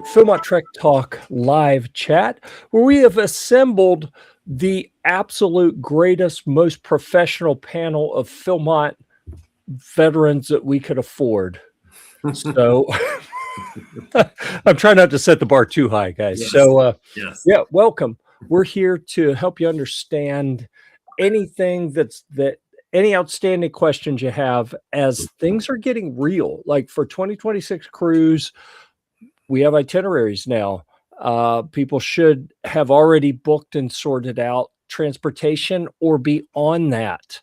Philmont Trek Talk live chat, where we have assembled the absolute greatest, most professional panel of Philmont veterans that we could afford. So I'm trying not to set the bar too high, guys. Yes. So Yes. yeah, welcome. We're here to help you understand anything any outstanding questions you have as things are getting real. Like for 2026 cruise, we have itineraries now. People should have already booked and sorted out transportation or be on that.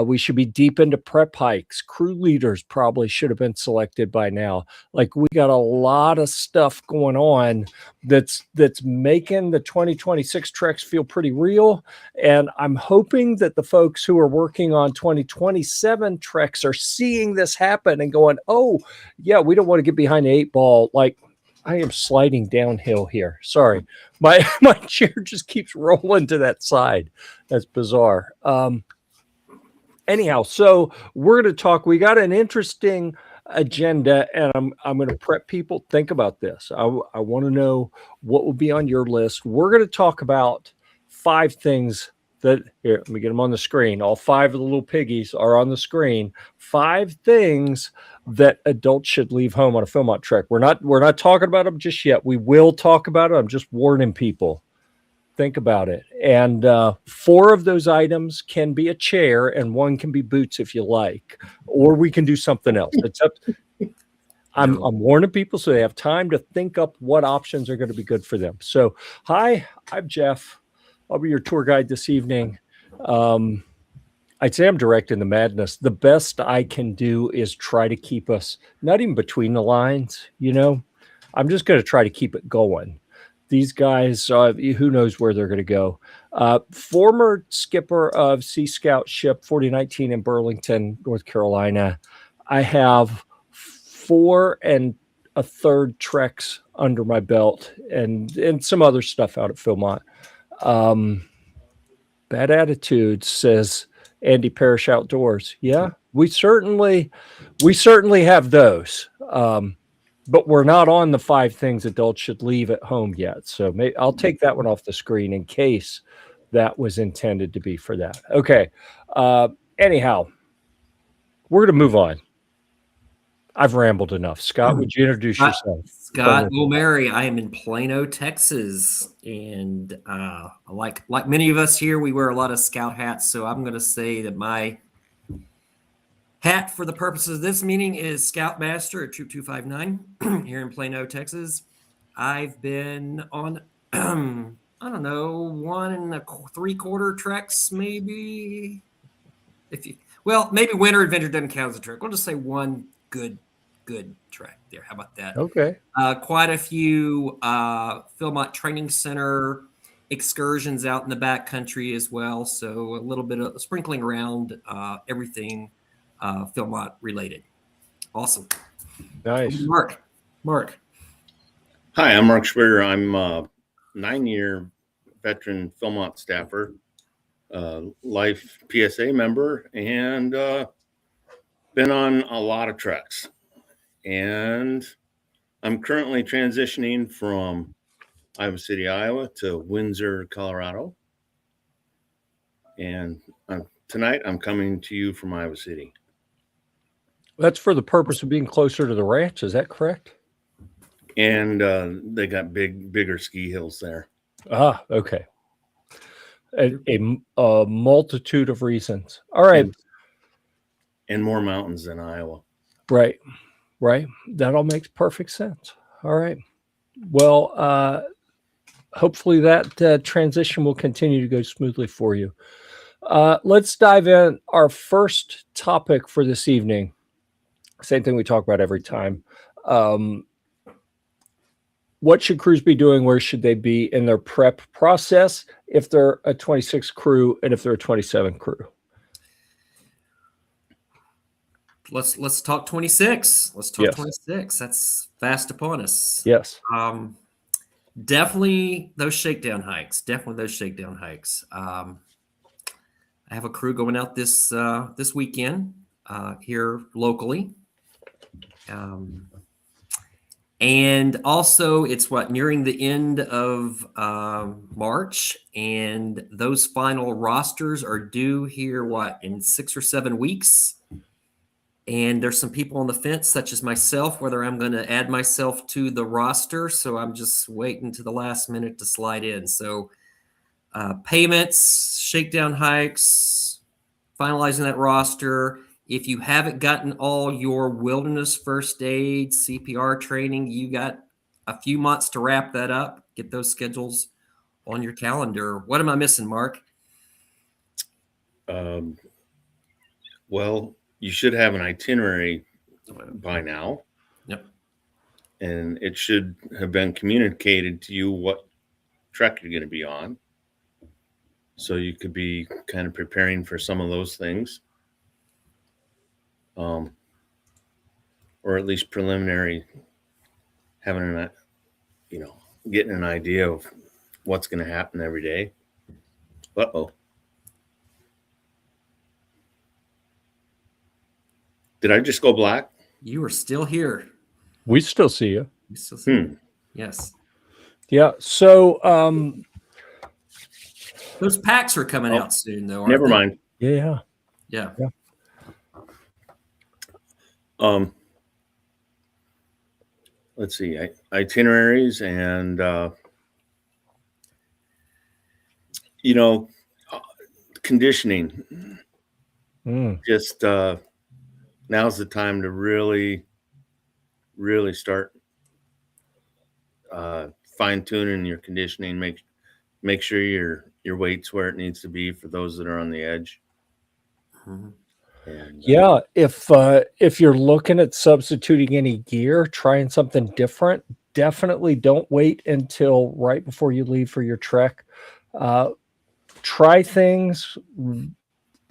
We should be deep into prep hikes. Crew leaders probably should have been selected by now. Like we got a lot of stuff going on that's making the 2026 treks feel pretty real. And I'm hoping that the folks who are working on 2027 treks are seeing this happen and going, oh, yeah, we don't want to get behind the 8-ball. Like, I am sliding downhill here. Sorry. My chair just keeps rolling to that side. That's bizarre. Anyhow, so we're going to talk. We got an interesting agenda, and I'm going to prep people. Think about this. I want to know what will be on your list. We're going to talk about 5 things that, here, let me get them on the screen. All 5 of the little piggies are on the screen. 5 things that adults should leave home on a Philmont trek. We're not talking about them just yet. We will talk about it. I'm just warning people. Think about it. And 4 of those items can be a chair, and 1 can be boots if you like, or we can do something else. It's up. I'm warning people so they have time to think up what options are going to be good for them. So, hi, I'm Jeff. I'll be your tour guide this evening. I'd say I'm directing the madness. The best I can do is try to keep us not even between the lines, I'm just going to try to keep it going. These guys, who knows where they're going to go. Former skipper of Sea Scout ship 4019 in Burlington, North Carolina. I have 4 1/3 treks under my belt and some other stuff out at Philmont. Bad attitude, says Andy Parrish Outdoors. Yeah, we certainly have those. But we're not on the 5 things adults should leave at home yet. So I'll take that one off the screen in case that was intended to be for that. Okay. Anyhow, we're going to move on. I've rambled enough. Scott, would you introduce yourself? Scott O'Mary. I am in Plano, Texas, and like many of us here, we wear a lot of scout hats. So I'm going to say that my hat for the purposes of this meeting is Scout Master at Troop 259 here in Plano, Texas. I've been on, I don't know, 1 3/4 treks, maybe. Maybe Winter Adventure doesn't count as a trek. We'll just say 1 good trek there. How about that? Okay. Quite a few Philmont Training Center excursions out in the backcountry as well. So a little bit of sprinkling around everything Philmont related. Awesome. Nice. Mark. Hi, I'm Mark Scwheer. I'm a 9-year veteran Philmont staffer, life PSA member, and been on a lot of treks. And I'm currently transitioning from Iowa City, Iowa to Windsor, Colorado. And tonight I'm coming to you from Iowa City. That's for the purpose of being closer to the ranch. Is that correct? And they got bigger ski hills there. Ah, okay. A multitude of reasons. All right. And more mountains than Iowa. Right. That all makes perfect sense. All right. Well, hopefully that transition will continue to go smoothly for you. Let's dive in. Our first topic for this evening, same thing we talk about every time. What should crews be doing? Where should they be in their prep process if they're a 26 crew and if they're a 27 crew? Let's talk 26. Let's talk Yes. 26. That's fast upon us. Yes. Definitely those shakedown hikes. I have a crew going out this weekend here locally. And also, it's nearing the end of March, and those final rosters are due here, in 6 or 7 weeks. And there's some people on the fence, such as myself, whether I'm going to add myself to the roster. So I'm just waiting to the last minute to slide in. So payments, shakedown hikes, finalizing that roster. If you haven't gotten all your wilderness first aid, CPR training, you got a few months to wrap that up. Get those schedules on your calendar. What am I missing, Mark? Well, you should have an itinerary by now. Yep. And it should have been communicated to you what trek you're going to be on. So you could be kind of preparing for some of those things. Or at least preliminary, having getting an idea of what's going to happen every day. Uh-oh. Did I just go black? You are still here. We still see you. We still see you. Yes. Yeah. So those packs are coming out soon, though. Never mind. Yeah. Yeah. Let's see, itineraries and conditioning. Just now's the time to really start fine tuning your conditioning. Make sure your weight's where it needs to be for those that are on the edge. Mm-hmm. And, yeah, if you're looking at substituting any gear, trying something different, definitely don't wait until right before you leave for your trek. Try things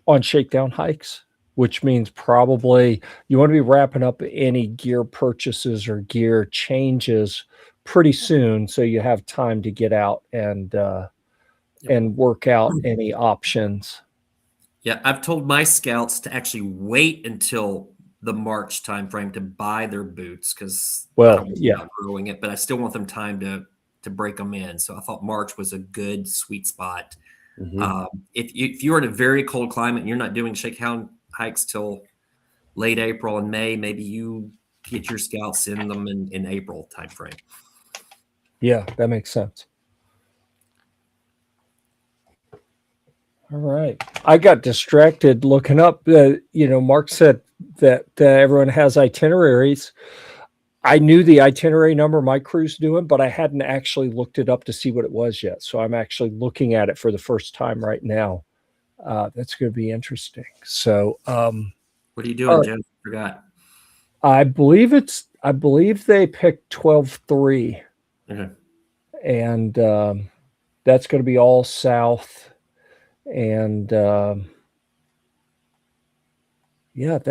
on shakedown hikes, which means probably you want to be wrapping up any gear purchases or gear changes pretty soon, so you have time to get out and work out any options. Yeah, I've told my scouts to actually wait until the March timeframe to buy their boots because outgrowing it, but I still want them time to break them in. So I thought March was a good sweet spot. Mm-hmm. If you're in a very cold climate and you're not doing shakedown hikes till late April and May, maybe you get your scouts in them in April timeframe. Yeah, that makes sense. All right. I got distracted looking up. Mark said that everyone has itineraries. I knew the itinerary number my crew's doing, but I hadn't actually looked it up to see what it was yet. So I'm actually looking at it for the first time right now. That's going to be interesting. So, what are you doing, Jim? I forgot. I believe they picked 12-3. Okay. And that's going to be all south. And that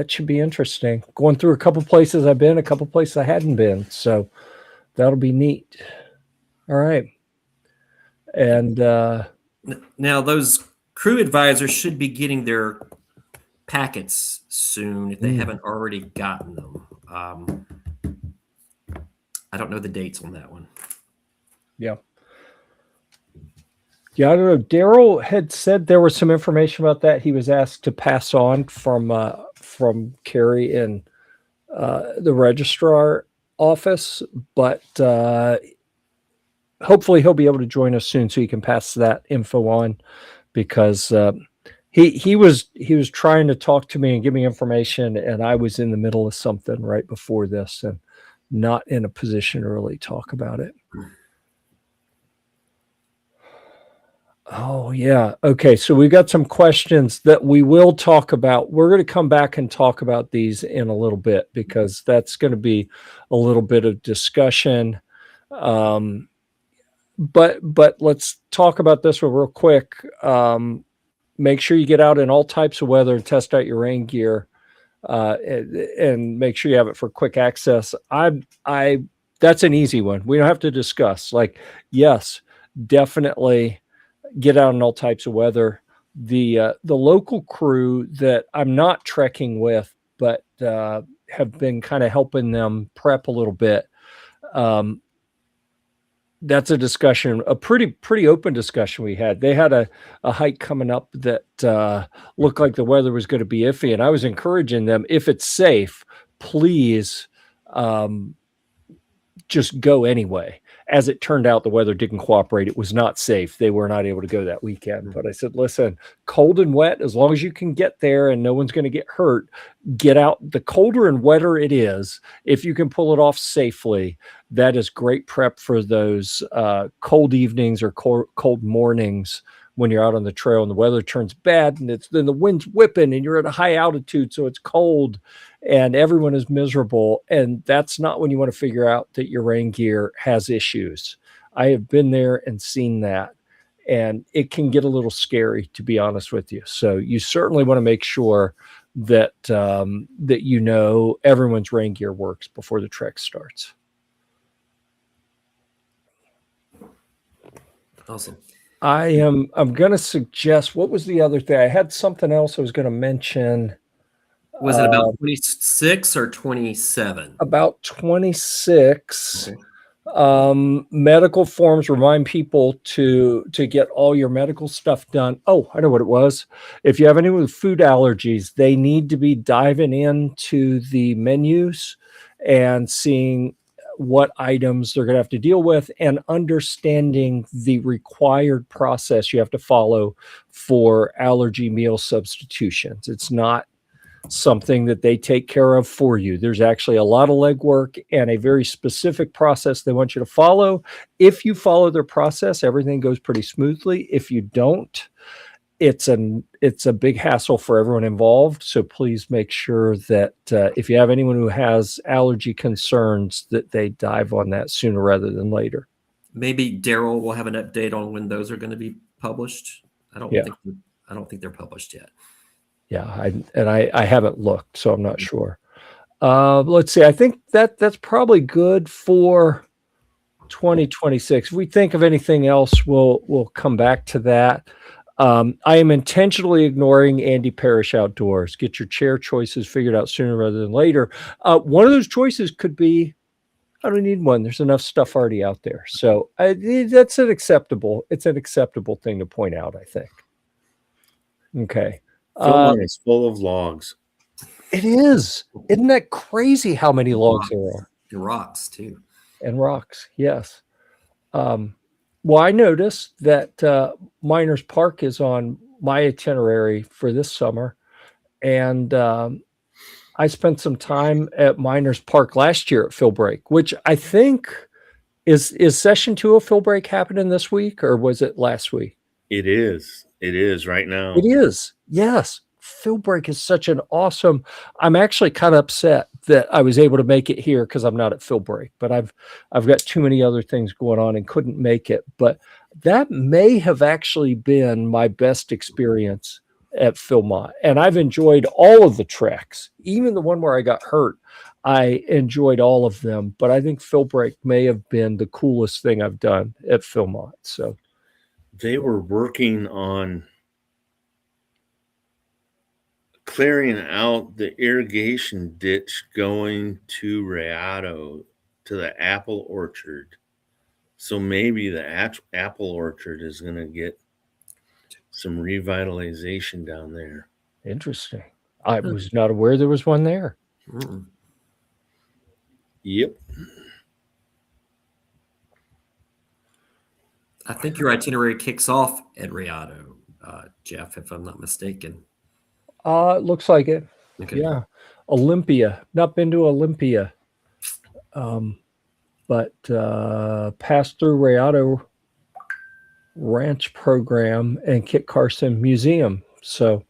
should be interesting. Going through a couple places I've been, a couple places I hadn't been. So that'll be neat. All right. And now those crew advisors should be getting their packets soon if they haven't already gotten them. I don't know the dates on that one. Yeah. Yeah, I don't know. Darrel had said there was some information about that. He was asked to pass on from Carrie in the registrar office, but hopefully he'll be able to join us soon so he can pass that info on, because he was trying to talk to me and give me information, and I was in the middle of something right before this and not in a position to really talk about it. Oh, yeah. Okay. So we got some questions that we will talk about. We're going to come back and talk about these in a little bit, because that's going to be a little bit of discussion. But let's talk about this one real quick. Make sure you get out in all types of weather and test out your rain gear, and make sure you have it for quick access. That's an easy one. We don't have to discuss. Like, yes, definitely get out in all types of weather. The local crew that I'm not trekking with, but have been kind of helping them prep a little bit, That's a discussion, a pretty open discussion we had. They had a hike coming up that looked like the weather was going to be iffy, and I was encouraging them, if it's safe, please just go anyway. As it turned out, the weather didn't cooperate. It was not safe. They were not able to go that weekend. But I said, listen, cold and wet, as long as you can get there and no one's going to get hurt, get out. The colder and wetter it is, if you can pull it off safely, that is great prep for those cold evenings or cold mornings when you're out on the trail and the weather turns bad and then the wind's whipping and you're at a high altitude, so it's cold and everyone is miserable. And that's not when you want to figure out that your rain gear has issues. I have been there and seen that, and it can get a little scary, to be honest with you. So you certainly want to make sure that that you know everyone's rain gear works before the trek starts. Awesome. I'm going to suggest, what was the other thing? I had something else I was going to mention. Was it about 26 or 27? About 26. Okay. Medical forms remind people to get all your medical stuff done. Oh, I know what it was. If you have anyone with food allergies, they need to be diving into the menus and seeing what items they're going to have to deal with and understanding the required process you have to follow for allergy meal substitutions. It's not something that they take care of for you. There's actually a lot of legwork and a very specific process they want you to follow. If you follow their process, everything goes pretty smoothly. If you don't, it's a big hassle for everyone involved. So please make sure that if you have anyone who has allergy concerns, that they dive on that sooner rather than later. Maybe Darrel will have an update on when those are going to be published. I don't think they're published yet. Yeah, I haven't looked, so I'm not sure. Let's see. I think that's probably good for 2026. If we think of anything else, we'll come back to that. I am intentionally ignoring Andy Parrish Outdoors. Get your chair choices figured out sooner rather than later. One of those choices could be, I don't need one. There's enough stuff already out there. So it's an acceptable thing to point out, I think. Okay. Philmont is full of logs. It is. Isn't that crazy how many logs there are? And rocks, too. And rocks, yes. Well, I noticed that Miners Park is on my itinerary for this summer. And I spent some time at Miners Park last year at Phil Break, which I think is session 2 of Phil Break happening this week, or was it last week? It is. It is right now. It is. Yes. Phil Break is such an awesome. I'm actually kind of upset that I was able to make it here because I'm not at Phil Break, but I've got too many other things going on and couldn't make it. But that may have actually been my best experience at Philmont. And I've enjoyed all of the treks, even the one where I got hurt. I enjoyed all of them, but I think Phil Break may have been the coolest thing I've done at Philmont. So they were working on clearing out the irrigation ditch going to Rayado, to the apple orchard. So maybe the apple orchard is going to get some revitalization down there. Interesting. I was not aware there was one there. Mm. Yep. I think your itinerary kicks off at Rayado, Jeff, if I'm not mistaken. It looks like it. Okay. Yeah. Olympia. Not been to Olympia. But passed through Rayado Ranch Program and Kit Carson Museum. So,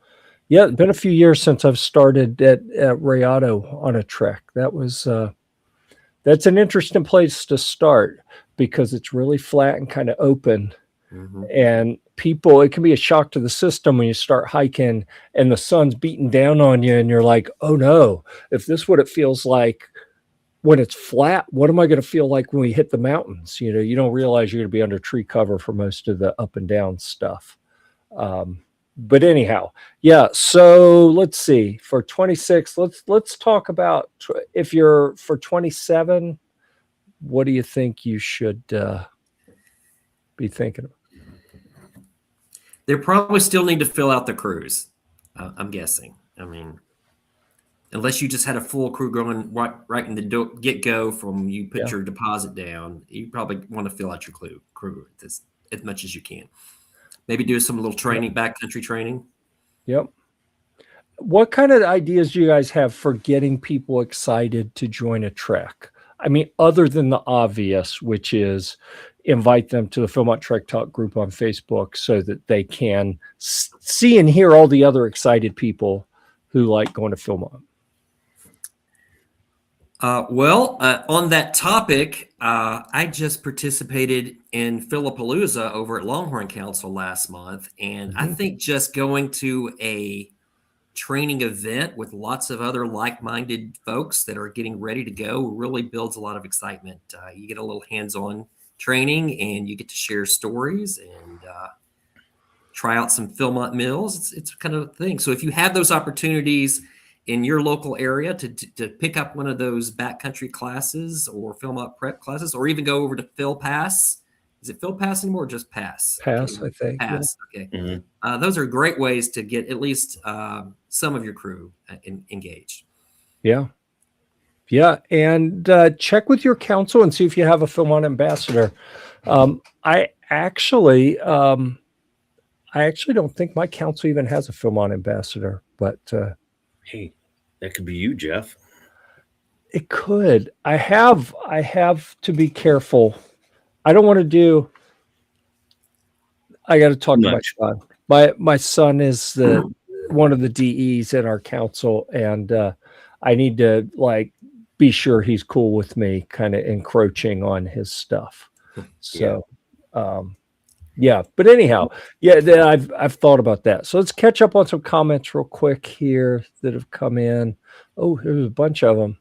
yeah, it's been a few years since I've started at Rayado on a trek. That's an interesting place to start because it's really flat and kind of open. Mm-hmm. And it can be a shock to the system when you start hiking and the sun's beating down on you and you're like, oh no, if this is what it feels like when it's flat, what am I going to feel like when we hit the mountains? You know, you don't realize you're going to be under tree cover for most of the up and down stuff. But anyhow, yeah. So let's see, for 26, let's talk about if you're for 27, what do you think you should be thinking of? They probably still need to fill out the crews. I'm guessing. I mean, unless you just had a full crew going right in the get-go from you put your deposit down, you probably want to fill out your crew as much as you can. Maybe do some little training, backcountry training. Yep. What kind of ideas do you guys have for getting people excited to join a trek? I mean, other than the obvious, which is invite them to the Philmont Trek Talk group on Facebook so that they can see and hear all the other excited people who like going to Philmont. On that topic, I just participated in Philapalooza over at Longhorn Council last month, and I think just going to a training event with lots of other like-minded folks that are getting ready to go really builds a lot of excitement. You get a little hands-on training, and you get to share stories and try out some Philmont meals. It's kind of a thing. So if you have those opportunities in your local area to pick up one of those backcountry classes or Philmont prep classes, or even go over to Phil Pass. Is it Phil Pass anymore or just Pass? Pass, I think. Pass. Yeah. Okay. Mm-hmm. Those are great ways to get at least some of your crew engaged. Yeah. Yeah. And check with your council and see if you have a Philmont ambassador. I actually don't think my council even has a Philmont ambassador, but hey, that could be you, Jeff. It could. I have to be careful. I don't want to do. I got to talk to my son. My son is one of the DEs in our council, and I need to be sure he's cool with me kind of encroaching on his stuff. So, yeah. But anyhow, I've thought about that. So let's catch up on some comments real quick here that have come in. Oh, there's a bunch of them.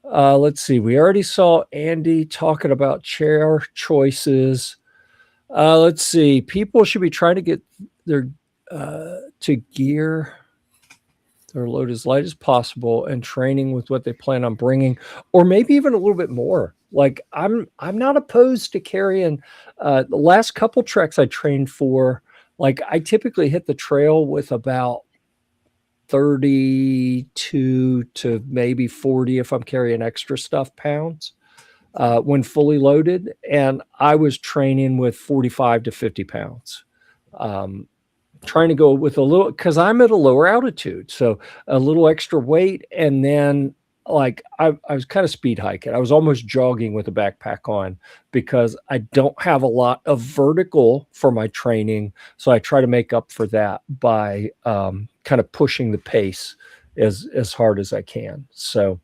Let's see. We already saw Andy talking about chair choices. Let's see. People should be trying to get their gear their load as light as possible and training with what they plan on bringing, or maybe even a little bit more. Like I'm not opposed to carrying. The last couple treks I trained for, like I typically hit the trail with about 32 to maybe 40 if I'm carrying extra stuff pounds when fully loaded, and I was training with 45 to 50 pounds. Trying to go with a little, because I'm at a lower altitude, so a little extra weight, and then I was kind of speed hiking. I was almost jogging with a backpack on because I don't have a lot of vertical for my training, so I try to make up for that by kind of pushing the pace as hard as I can. So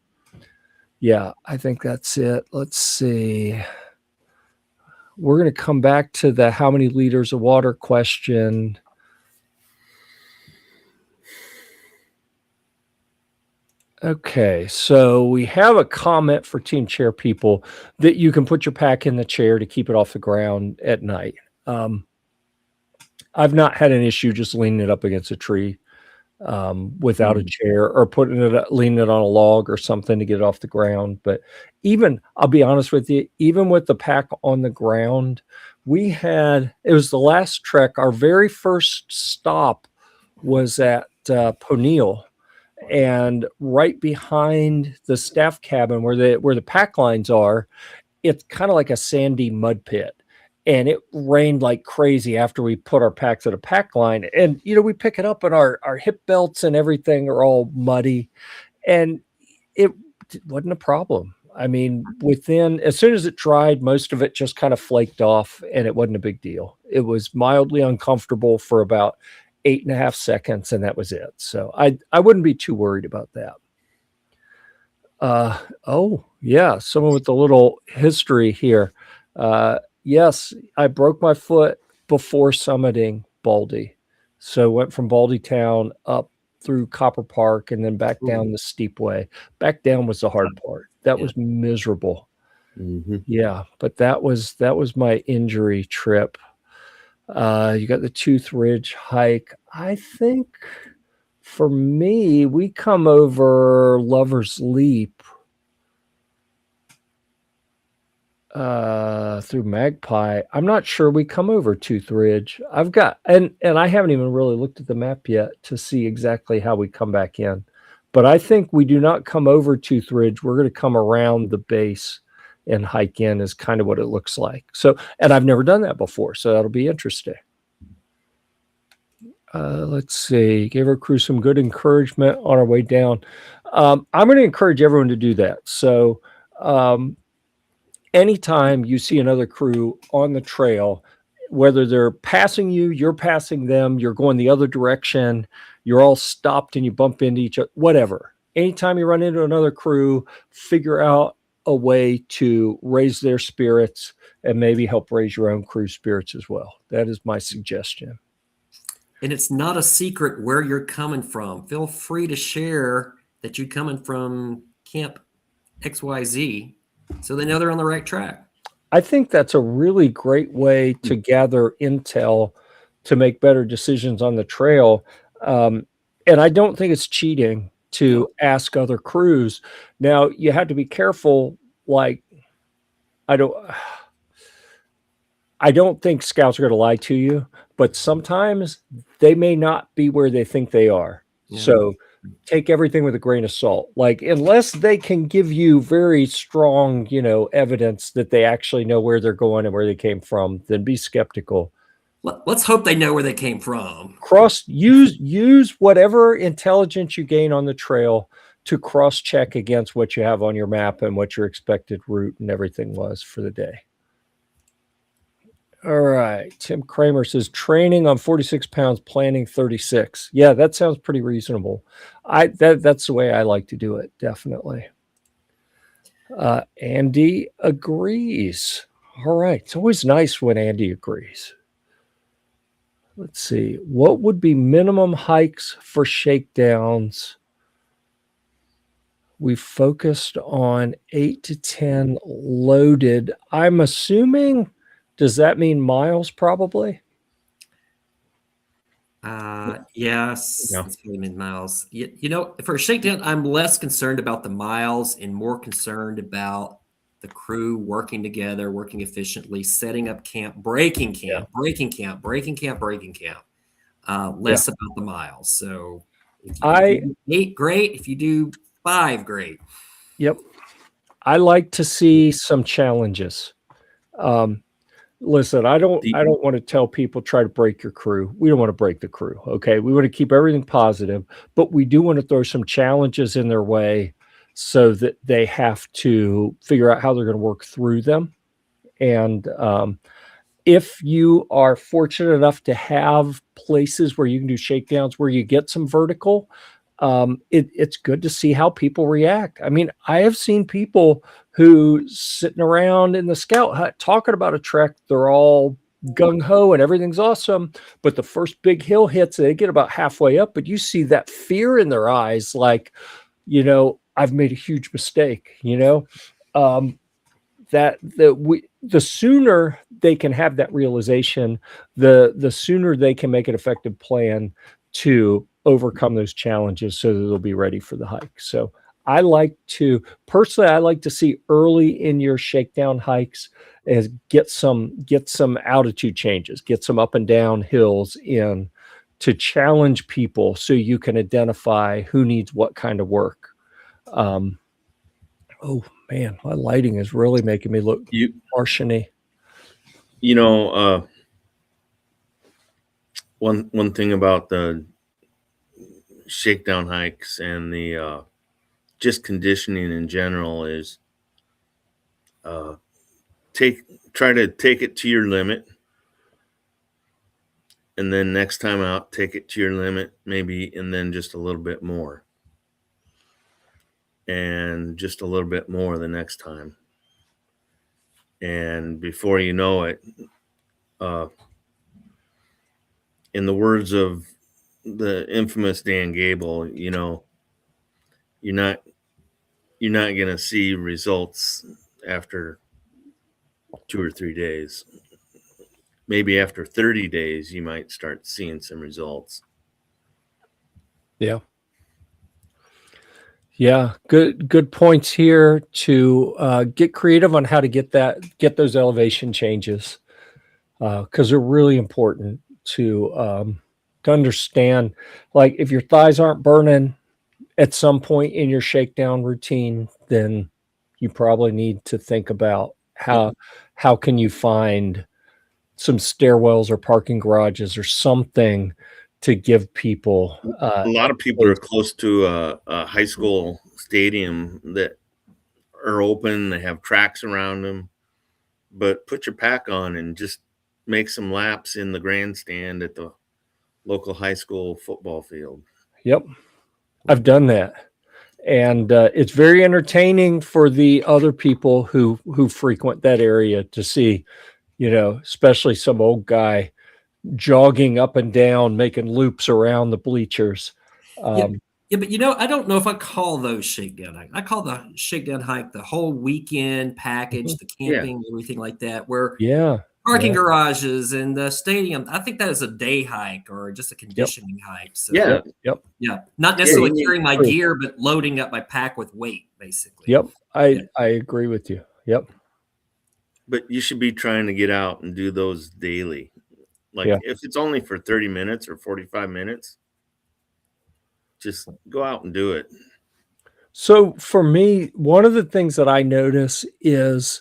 yeah, I think that's it. Let's see. We're going to come back to the how many liters of water question. Okay, so we have a comment for team chair people that you can put your pack in the chair to keep it off the ground at night. I've not had an issue just leaning it up against a tree without a chair, or leaning it on a log or something to get it off the ground. But even, I'll be honest with you, even with the pack on the ground, it was the last trek. Our very first stop was at Poniel. And right behind the staff cabin where the pack lines are, it's kind of like a sandy mud pit. And it rained like crazy after we put our packs at a pack line. And, we pick it up and our hip belts and everything are all muddy. And it wasn't a problem. I mean, as soon as it dried, most of it just kind of flaked off, and it wasn't a big deal. It was mildly uncomfortable for about 8.5 seconds, and that was it. So I wouldn't be too worried about that. Oh yeah, someone with a little history here. Yes, I broke my foot before summiting Baldy. So went from Baldy Town up through Copper Park and then back down the steep way. Back down was the hard part. That was miserable. Mm-hmm. Yeah, but that was my injury trip. You got the Tooth Ridge hike. I think for me, we come over Lover's Leap. through Magpie. I'm not sure we come over Tooth Ridge. I've got, and I haven't even really looked at the map yet to see exactly how we come back in. But I think we do not come over Tooth Ridge. We're going to come around the base and hike in is kind of what it looks like. So, and I've never done that before, so that'll be interesting. Let's see. Gave our crew some good encouragement on our way down. I'm going to encourage everyone to do that. So, anytime you see another crew on the trail, whether they're passing you, you're passing them, you're going the other direction, you're all stopped and you bump into each other, whatever. Anytime you run into another crew, figure out a way to raise their spirits and maybe help raise your own crew spirits as well. That is my suggestion. And it's not a secret where you're coming from. Feel free to share that you're coming from Camp XYZ so they know they're on the right track. I think that's a really great way to gather intel to make better decisions on the trail. And I don't think it's cheating to ask other crews. Now, you have to be careful. Like, I don't think scouts are going to lie to you, but sometimes they may not be where they think they are. Yeah. So take everything with a grain of salt. Like, unless they can give you very strong, evidence that they actually know where they're going and where they came from, then be skeptical. Let's hope they know where they came from. Use whatever intelligence you gain on the trail to cross-check against what you have on your map and what your expected route and everything was for the day. All right. Tim Kramer says training on 46 pounds, planning 36. Yeah, that sounds pretty reasonable. That's the way I like to do it. Definitely. Andy agrees. All right. It's always nice when Andy agrees. Let's see. What would be minimum hikes for shakedowns? We focused on 8 to 10 loaded. I'm assuming, does that mean miles probably? Yes, it's probably mean miles. For a shakedown, I'm less concerned about the miles and more concerned about the crew working together, working efficiently, setting up camp, breaking camp, breaking camp. Less about the miles. So if you do 8, great. If you do 5, great. Yep. I like to see some challenges. Listen, I don't want to tell people try to break your crew. We don't want to break the crew. Okay. We want to keep everything positive, but we do want to throw some challenges in their way so that they have to figure out how they're going to work through them. And if you are fortunate enough to have places where you can do shakedowns where you get some vertical, it's good to see how people react. I mean, I have seen people who sitting around in the scout hut talking about a trek. They're all gung-ho and everything's awesome. But the first big hill hits, they get about halfway up, but you see that fear in their eyes. Like, I've made a huge mistake, the sooner they can have that realization, the sooner they can make an effective plan to overcome those challenges so that they'll be ready for the hike. So I like to see early in your shakedown hikes is get some altitude changes, get some up and down hills in to challenge people so you can identify who needs what kind of work. Oh man, my lighting is really making me look Martian-y. One thing about the shakedown hikes and the just conditioning in general is try to take it to your limit, and then next time out take it to your limit maybe, and then just a little bit more, and just a little bit more the next time, and before you know it, in the words of the infamous Dan Gable, you're not going to see results after 2 or 3 days. Maybe after 30 days, you might start seeing some results. Yeah. Yeah, good points here to get creative on how to get those elevation changes, because they're really important to understand. Like if your thighs aren't burning at some point in your shakedown routine, then you probably need to think about how can you find some stairwells or parking garages or something to give people A lot of people are close to a high school stadium that are open. They have tracks around them, but put your pack on and just make some laps in the grandstand at the local high school football field. Yep, I've done that. And it's very entertaining for the other people who frequent that area to see, especially some old guy jogging up and down, making loops around the bleachers. Yeah, but I don't know if I call those shakedown hike. I call the shakedown hike the whole weekend package, the camping, everything like that, where parking garages and the stadium. I think that is a day hike or just a conditioning hike. So Yep. Not necessarily carrying my gear, but loading up my pack with weight, basically. Yep. I agree with you. Yep. But you should be trying to get out and do those daily. Like if it's only for 30 minutes or 45 minutes, just go out and do it. So for me, one of the things that I notice is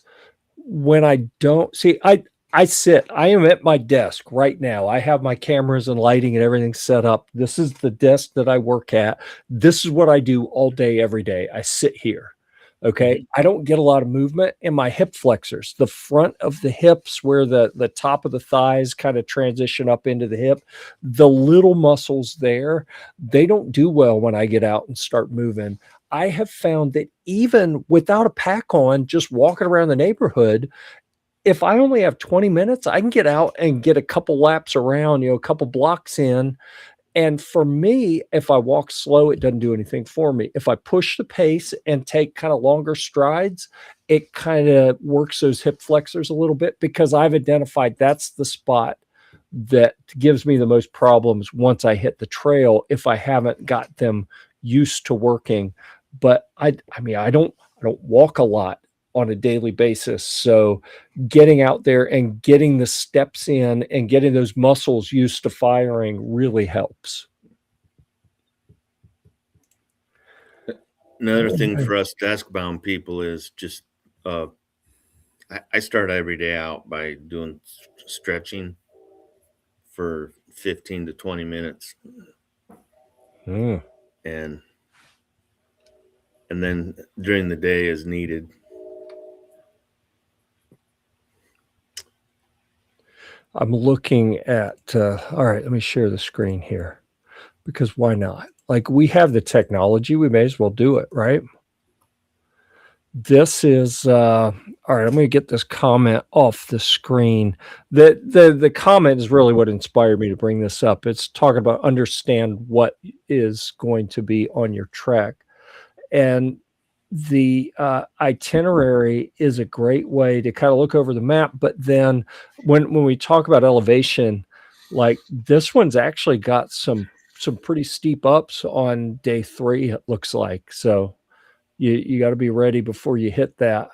when I don't see, I am at my desk right now. I have my cameras and lighting and everything set up. This is the desk that I work at. This is what I do all day, every day. I sit here. Okay. I don't get a lot of movement in my hip flexors, the front of the hips where the top of the thighs kind of transition up into the hip. The little muscles there, they don't do well when I get out and start moving. I have found that even without a pack on, just walking around the neighborhood, if I only have 20 minutes, I can get out and get a couple laps around, a couple blocks in. And for me, if I walk slow, it doesn't do anything for me. If I push the pace and take kind of longer strides, it kind of works those hip flexors a little bit because I've identified that's the spot that gives me the most problems once I hit the trail if I haven't got them used to working. But I don't walk a lot on a daily basis. So getting out there and getting the steps in and getting those muscles used to firing really helps. Another thing for us desk-bound people is just I start every day out by doing stretching for 15 to 20 minutes. And then during the day as needed. I'm looking at, all right, let me share the screen here because why not? Like we have the technology, we may as well do it, right? This is, all right, I'm going to get this comment off the screen. The comment is really what inspired me to bring this up. It's talking about understand what is going to be on your trek. And the itinerary is a great way to kind of look over the map. But then when we talk about elevation, like this one's actually got some pretty steep ups on day 3, it looks like. So you got to be ready before you hit that.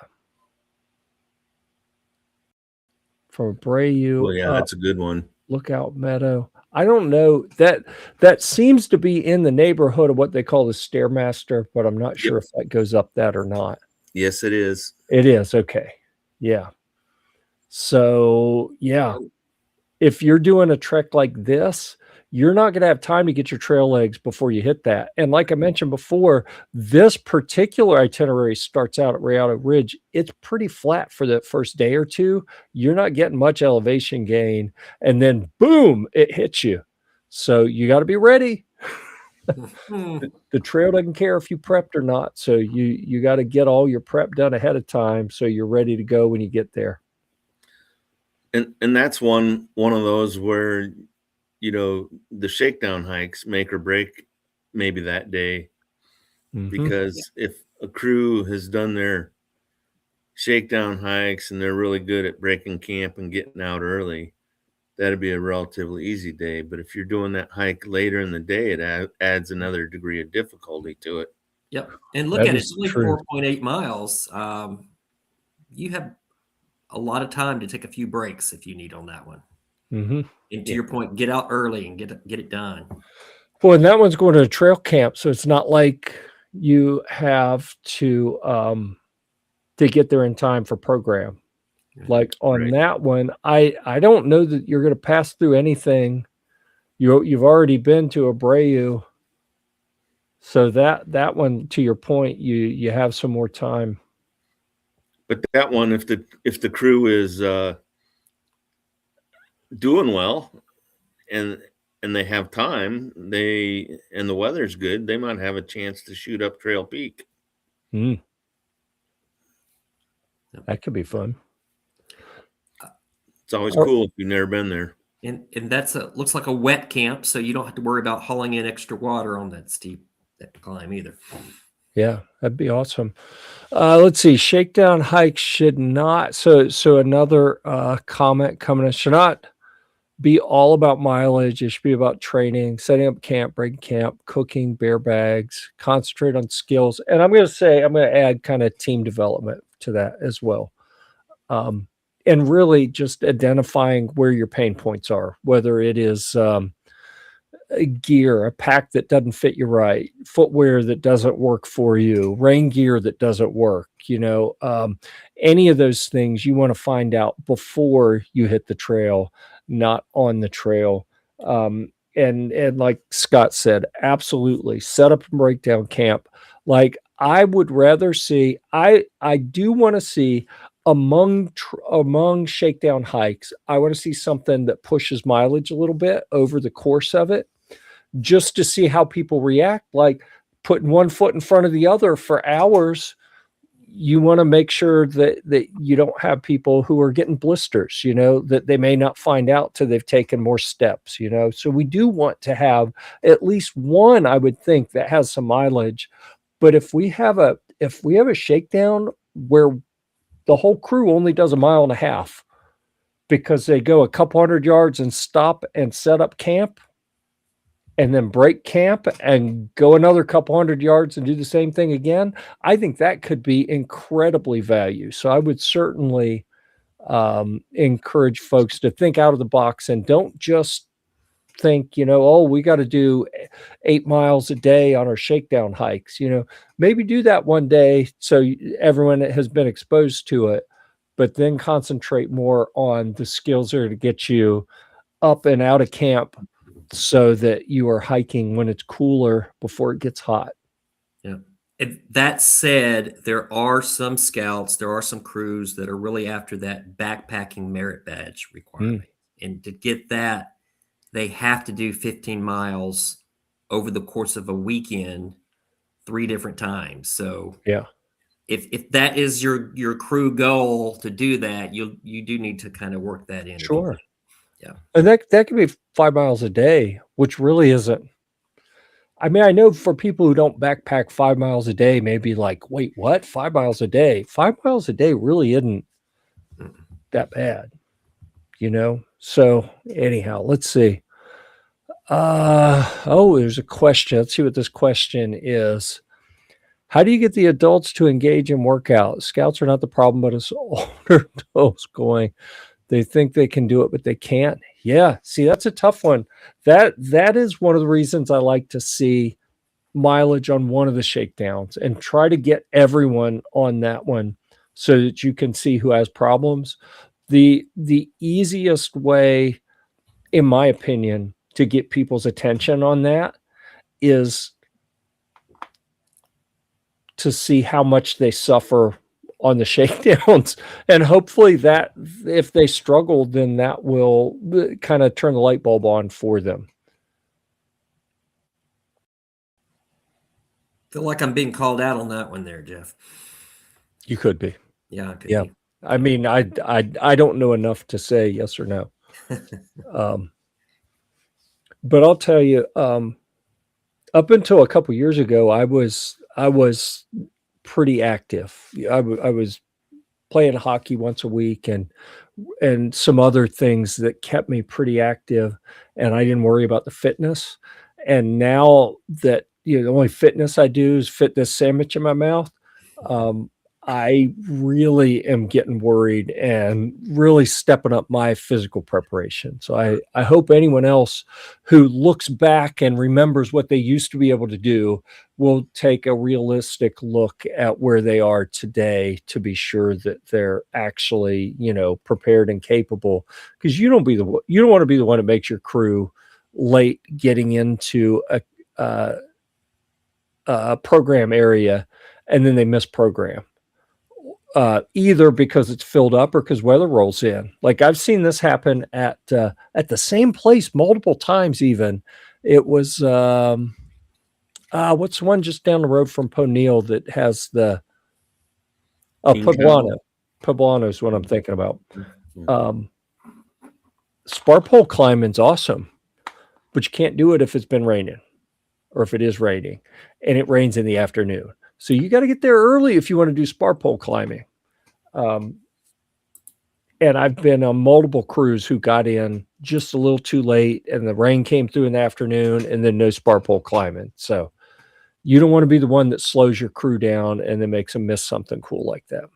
From Abreu. Well, yeah, that's a good one. Lookout Meadow. I don't know that seems to be in the neighborhood of what they call the Stairmaster, but I'm not sure if that goes up that or not. Yes, it is. It is. Okay. Yeah. So if you're doing a trek like this, you're not going to have time to get your trail legs before you hit that. And like I mentioned before, this particular itinerary starts out at Rayado Ridge. It's pretty flat for the first day or two. You're not getting much elevation gain. And then boom, it hits you. So you got to be ready. The trail doesn't care if you prepped or not. So you got to get all your prep done ahead of time so you're ready to go when you get there. And that's one of those where the shakedown hikes make or break maybe that day, because if a crew has done their shakedown hikes and they're really good at breaking camp and getting out early, that'd be a relatively easy day. But if you're doing that hike later in the day, it adds another degree of difficulty to it. Yep. And look That at it, is it's only true. 4.8 miles. You have a lot of time to take a few breaks if you need on that one. Mm-hmm. And to your point, get out early and get it done. Well, and that one's going to a trail camp, so it's not like you have to get there in time for program. Like on that one, I don't know that you're going to pass through anything. You've already been to Abreu, so that one, to your point, you have some more time. But that one, if the crew is doing well and they have time, and the weather's good, they might have a chance to shoot up Trail Peak. Mm. That could be fun. It's always cool if you've never been there. And that's looks like a wet camp, so you don't have to worry about hauling in extra water on that steep climb either. Yeah, that'd be awesome. Let's see. Shakedown hikes should not. So another comment coming in, should not be all about mileage. It should be about training, setting up camp, breaking camp, cooking, bear bags, concentrate on skills. And I'm going to add kind of team development to that as well. And really just identifying where your pain points are, whether it is a gear, a pack that doesn't fit you right, footwear that doesn't work for you, rain gear that doesn't work, any of those things you want to find out before you hit the trail, not on the trail. And like Scott said, absolutely set up and break down camp. Like I would rather see, I do want to see among shakedown hikes, I want to see something that pushes mileage a little bit over the course of it, just to see how people react. Like putting one foot in front of the other for hours, you want to make sure that you don't have people who are getting blisters, that they may not find out till they've taken more steps, So we do want to have at least one, I would think, that has some mileage. But if we have a shakedown where the whole crew only does 1.5 miles because they go a couple hundred yards and stop and set up camp and then break camp and go another couple hundred yards and do the same thing again, I think that could be incredibly valuable. So I would certainly encourage folks to think out of the box and don't just think, we got to do 8 miles a day on our shakedown hikes. Maybe do that one day so everyone has been exposed to it, but then concentrate more on the skills that are to get you up and out of camp so that you are hiking when it's cooler before it gets hot. Yeah. That said, there are some scouts, there are some crews that are really after that backpacking merit badge requirement. And to get that, they have to do 15 miles over the course of a weekend, 3 different times. So yeah, if that is your crew goal to do that, you do need to kind of work that in. Sure. Yeah. And that could be 5 miles a day, which really isn't. I mean, I know for people who don't backpack 5 miles a day, maybe like, wait, what? 5 miles a day? 5 miles a day really isn't that bad, So anyhow, let's see. There's a question. Let's see what this question is. How do you get the adults to engage in workout? Scouts are not the problem, but it's older adults going. They think they can do it, but they can't. Yeah. See, that's a tough one. That is one of the reasons I like to see mileage on one of the shakedowns and try to get everyone on that one so that you can see who has problems. The easiest way, in my opinion, to get people's attention on that is to see how much they suffer on the shakedowns. And hopefully that if they struggle, then that will kind of turn the light bulb on for them. Feel like I'm being called out on that one there, Jeff. You could be. Yeah. Yeah. Be. I mean, I don't know enough to say yes or no. But I'll tell you, up until a couple years ago, I was pretty active. I was playing hockey once a week and some other things that kept me pretty active, and I didn't worry about the fitness. And now that, the only fitness I do is fit this sandwich in my mouth. I really am getting worried and really stepping up my physical preparation. So I hope anyone else who looks back and remembers what they used to be able to do will take a realistic look at where they are today to be sure that they're actually, prepared and capable. Because you don't want to be the one that makes your crew late getting into a program area and then they miss program. Either because it's filled up or because weather rolls in. Like I've seen this happen at the same place multiple times. Even it was what's the one just down the road from Poneal that has the Poblano. Poblano is what I'm thinking about. Spar pole climbing's awesome, but you can't do it if it's been raining or if it is raining and it rains in the afternoon. So you got to get there early if you want to do spar pole climbing. And I've been on multiple crews who got in just a little too late and the rain came through in the afternoon and then no spar pole climbing. So you don't want to be the one that slows your crew down and then makes them miss something cool like that.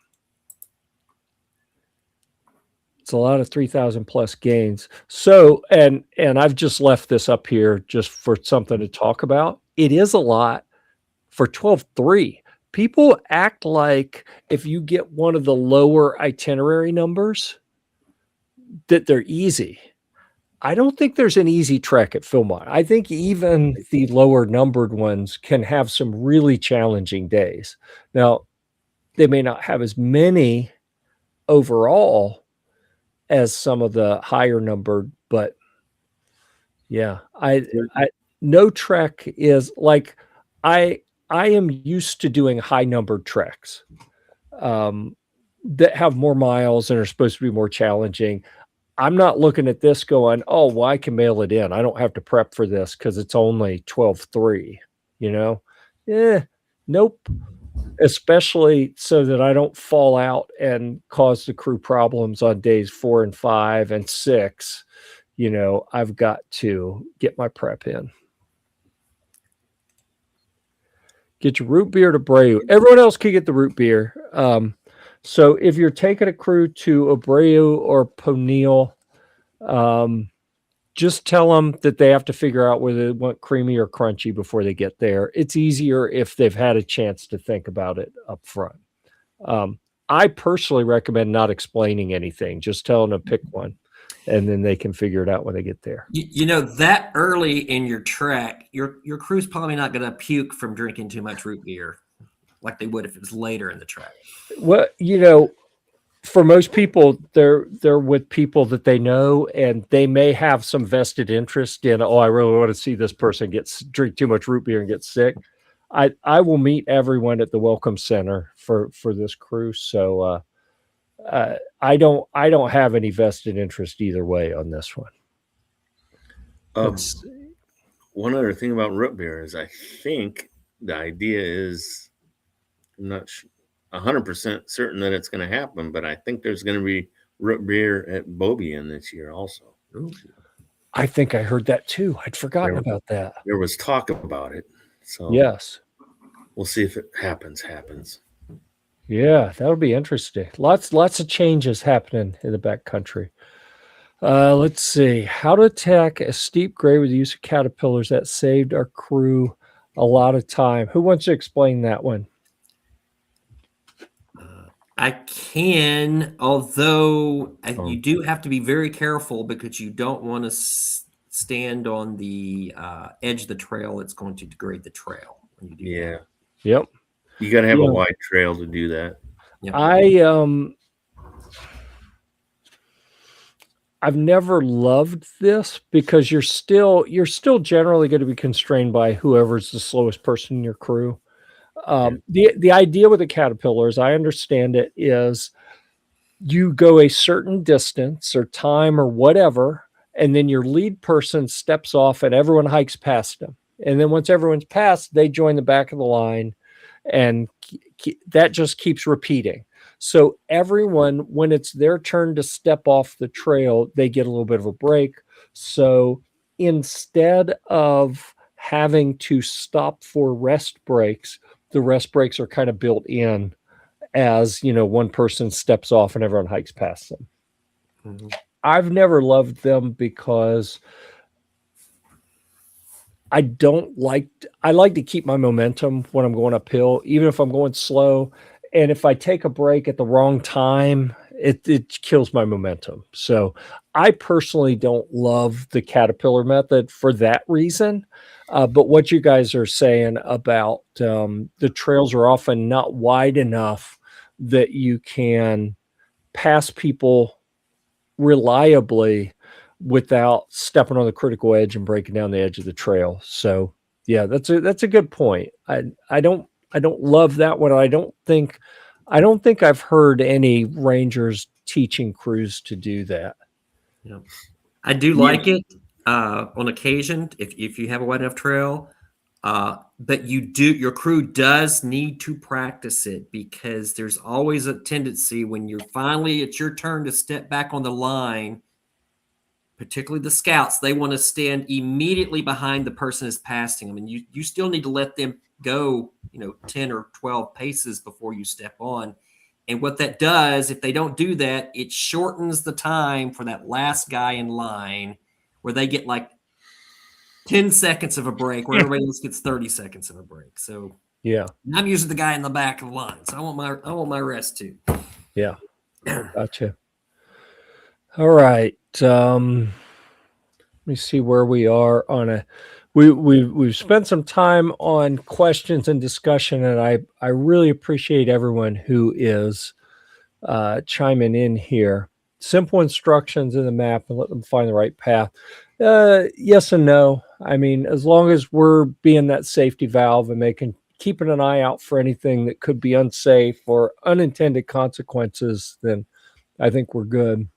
It's a lot of 3,000 plus gains. So, and I've just left this up here just for something to talk about. It is a lot for 12.3. People act like if you get one of the lower itinerary numbers that they're easy. I don't think there's an easy trek at Philmont. I think even the lower numbered ones can have some really challenging days. Now, they may not have as many overall as some of the higher numbered, but yeah, no trek is like I am used to doing high numbered treks that have more miles and are supposed to be more challenging. I'm not looking at this going, oh, well, I can mail it in. I don't have to prep for this because it's only 12.3, nope. Especially so that I don't fall out and cause the crew problems on days 4 and 5 and 6. I've got to get my prep in. Get your root beer to Abreu. Everyone else can get the root beer. So if you're taking a crew to Abreu or Poneal, just tell them that they have to figure out whether they want creamy or crunchy before they get there. It's easier if they've had a chance to think about it up front. I personally recommend not explaining anything, just telling them to pick one, and then they can figure it out when they get there. That early in your trek, your crew's probably not going to puke from drinking too much root beer like they would if it was later in the trek. Well, for most people, they're with people that they know, and they may have some vested interest in, I really want to see this person drink too much root beer and get sick. I will meet everyone at the welcome center for this cruise. So I don't have any vested interest either way on this one. One other thing about root beer is I think the idea is, I'm not 100% certain that it's going to happen, but I think there's going to be root beer at Beaubien this year also. Ooh. I think I heard that too. I'd forgotten about that. There was talk about it. So yes, we'll see if it happens. Yeah, that'll be interesting. Lots of changes happening in the backcountry. Let's see. How to attack a steep grade with the use of caterpillars. That saved our crew a lot of time. Who wants to explain that one? I can, although you do have to be very careful because you don't want to stand on the edge of the trail. It's going to degrade the trail when you do that. Yep. You got to have a wide trail to do that. Yep. I've never loved this because you're still generally going to be constrained by whoever's the slowest person in your crew. The idea with the caterpillar, as I understand it, is you go a certain distance or time or whatever, and then your lead person steps off and everyone hikes past them. And then once everyone's passed, they join the back of the line, and that just keeps repeating. So everyone, when it's their turn to step off the trail, they get a little bit of a break. So instead of having to stop for rest breaks, the rest breaks are kind of built in as, one person steps off and everyone hikes past them. Mm-hmm. I've never loved them because I like to keep my momentum when I'm going uphill, even if I'm going slow. And if I take a break at the wrong time, it kills my momentum. So I personally don't love the caterpillar method for that reason. But what you guys are saying about the trails are often not wide enough that you can pass people reliably without stepping on the critical edge and breaking down the edge of the trail. So yeah, that's a good point. I don't love that one. I don't think I've heard any rangers teaching crews to do that. Yeah. I do like it on occasion if you have a wide enough trail. But your crew does need to practice it, because there's always a tendency when it's your turn to step back on the line, particularly the scouts, they want to stand immediately behind the person that's passing them. And you still need to let them go, 10 or 12 paces before you step on. And what that does, if they don't do that, it shortens the time for that last guy in line, where they get like 10 seconds of a break, where everybody else gets 30 seconds of a break. So yeah, I'm usually the guy in the back of the line, so I want my rest too. Yeah, gotcha. All right. Let me see where we are on we've spent some time on questions and discussion, and I really appreciate everyone who is chiming in here. Simple instructions in the map and let them find the right path. Yes and no. I mean, as long as we're being that safety valve and keeping an eye out for anything that could be unsafe or unintended consequences, then I think we're good.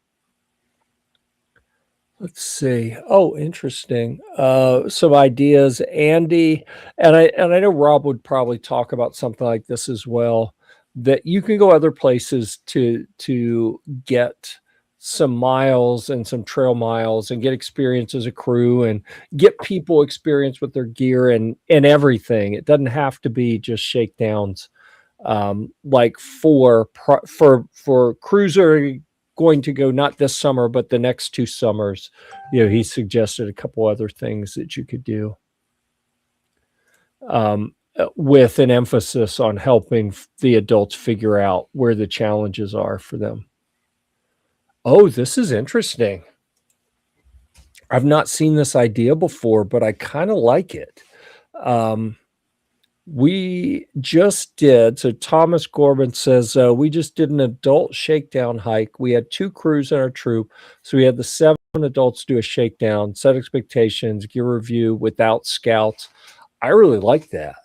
Let's see. Oh, interesting. Some ideas, Andy, and I know Rob would probably talk about something like this as well. That you can go other places to get some miles and some trail miles and get experience as a crew and get people experience with their gear and everything. It doesn't have to be just shakedowns. Like for cruiser going to go not this summer but the next 2 summers, he suggested a couple other things that you could do, with an emphasis on helping the adults figure out where the challenges are for them. Oh, this is interesting. I've not seen this idea before, but I kind of like it. We just did. So Thomas Corbin says, we just did an adult shakedown hike. We had 2 crews in our troop. So we had the 7 adults do a shakedown, set expectations, gear review without scouts. I really like that.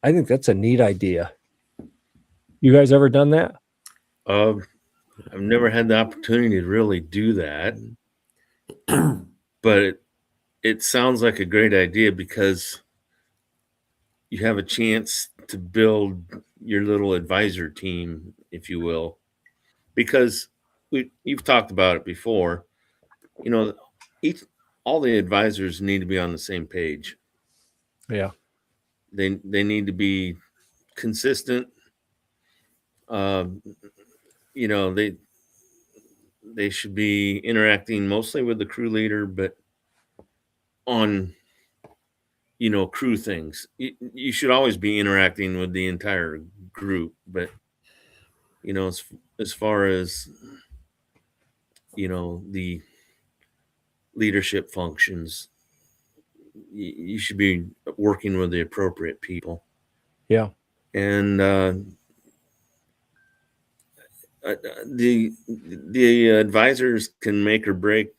I think that's a neat idea. You guys ever done that? I've never had the opportunity to really do that, but it sounds like a great idea, because you have a chance to build your little advisor team, if you will, because you've talked about it before. All the advisors need to be on the same page. Yeah. They need to be consistent. They should be interacting mostly with the crew leader, but on crew things. You should always be interacting with the entire group, but as far as the leadership functions, you should be working with the appropriate people. Yeah. And the advisors can make or break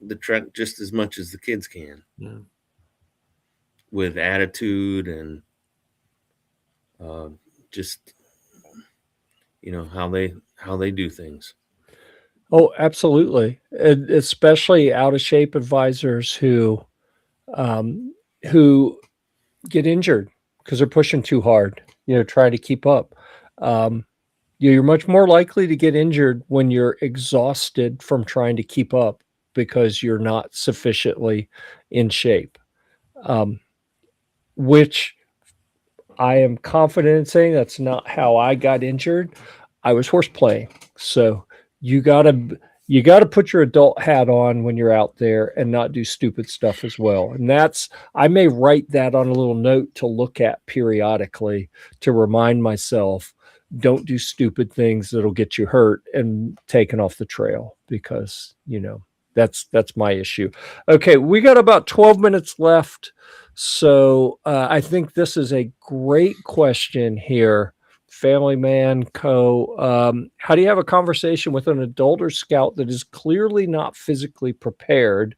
the trek just as much as the kids can. Yeah. With attitude and just how they do things. Oh, absolutely. And especially out of shape advisors who get injured because they're pushing too hard, trying to keep up. You're much more likely to get injured when you're exhausted from trying to keep up because you're not sufficiently in shape. which I am confident in saying that's not how I got injured. I was horse playing. So you gotta put your adult hat on when you're out there and not do stupid stuff as well. And I may write that on a little note to look at periodically to remind myself, don't do stupid things that'll get you hurt and taken off the trail, because that's my issue. Okay, we got about 12 minutes left. So I think this is a great question here. Family Man Co. How do you have a conversation with an adult or scout that is clearly not physically prepared?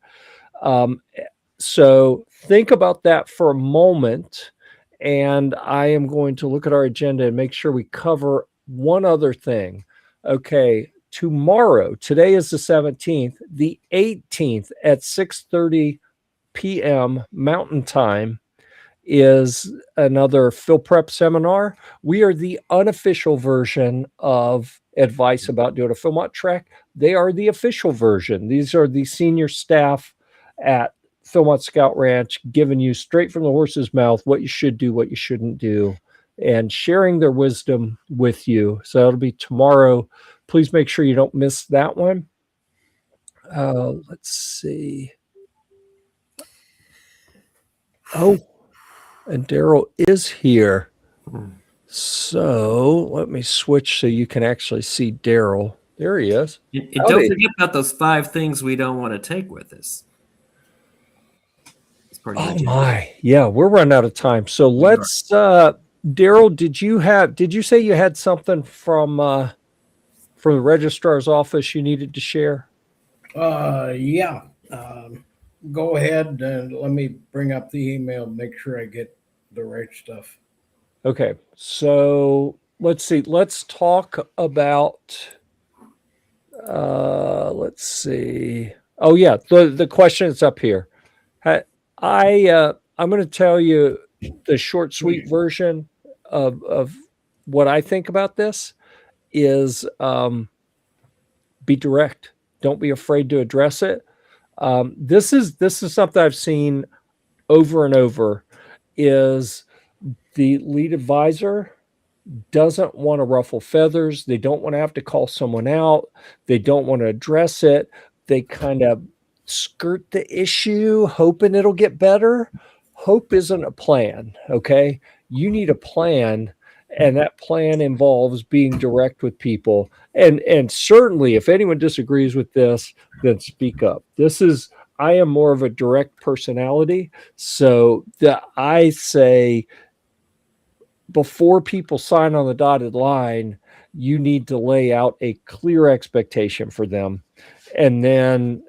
So think about that for a moment. And I am going to look at our agenda and make sure we cover one other thing. Okay, tomorrow, today is the 17th, the 18th at 6:30 p.m. Mountain Time is another Phil Prep seminar. We are the unofficial version of advice about doing a Philmont Trek. They are the official version. These are the senior staff at Philmont Scout Ranch giving you straight from the horse's mouth what you should do, what you shouldn't do, and sharing their wisdom with you. So that'll be tomorrow. Please make sure you don't miss that one. Let's see. Oh, and Darrel is here. So let me switch so you can actually see Darrel. There he is. And don't forget about those 5 things we don't want to take with us. Oh my. Yeah, we're running out of time. So let's Darrel, did you say you had something from the registrar's office you needed to share? Yeah. Go ahead and let me bring up the email, make sure I get the right stuff. Okay, so let's see. Let's talk about. Let's see. Oh yeah, the question is up here. I'm going to tell you the short, sweet version of what I think about this is be direct. Don't be afraid to address it. This is something I've seen over and over. Is the lead advisor doesn't want to ruffle feathers. They don't want to have to call someone out. They don't want to address it. They kind of skirt the issue, hoping it'll get better. Hope isn't a plan, okay? You need a plan, and that plan involves being direct with people. And certainly, if anyone disagrees with this, then speak up. I am more of a direct personality, so I say, before people sign on the dotted line, you need to lay out a clear expectation for them. And then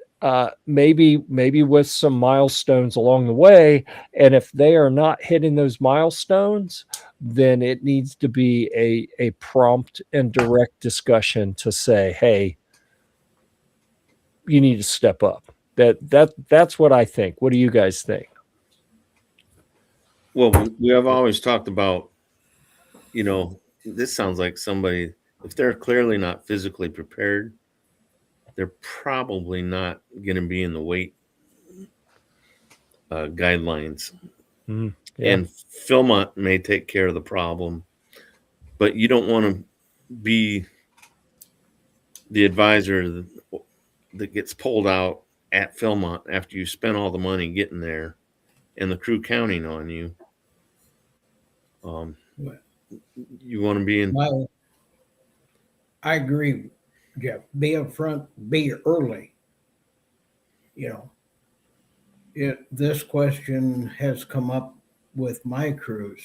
maybe with some milestones along the way. And if they are not hitting those milestones, then it needs to be a prompt and direct discussion to say, hey, you need to step up. That's what I think. What do you guys think? Well, we have always talked about, this sounds like somebody, if they're clearly not physically prepared, they're probably not going to be in the weight guidelines. Yeah. And Philmont may take care of the problem, but you don't want to be the advisor that gets pulled out at Philmont after you spent all the money getting there and the crew counting on you. You want to be in. Well, I agree, Jeff. Be upfront, be early. This question has come up with my crews.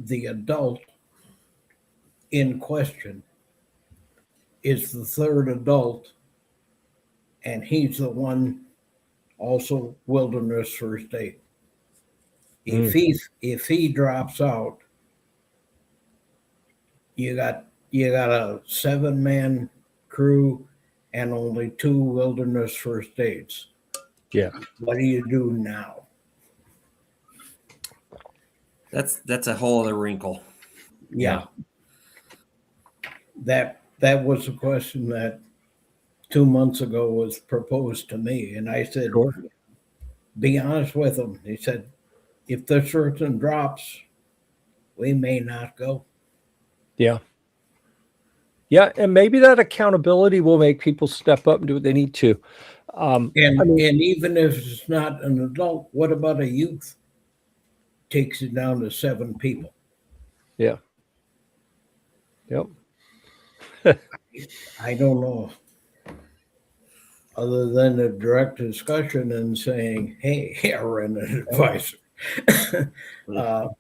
The adult in question is the third adult, and he's the one also wilderness first aid. If he drops out, you got a 7-man crew and only 2 wilderness first aids. Yeah. What do you do now? That's a whole other wrinkle. Yeah. That was a question that 2 months ago was proposed to me, and I said, Sure. Be honest with them. He said, if the certain drops, we may not go. Yeah. Yeah. And maybe that accountability will make people step up and do what they need to. And even if it's not an adult, what about a youth? Takes it down to 7 people. Yeah. Yep. I don't know. Other than a direct discussion and saying, "Hey, you're an advisor."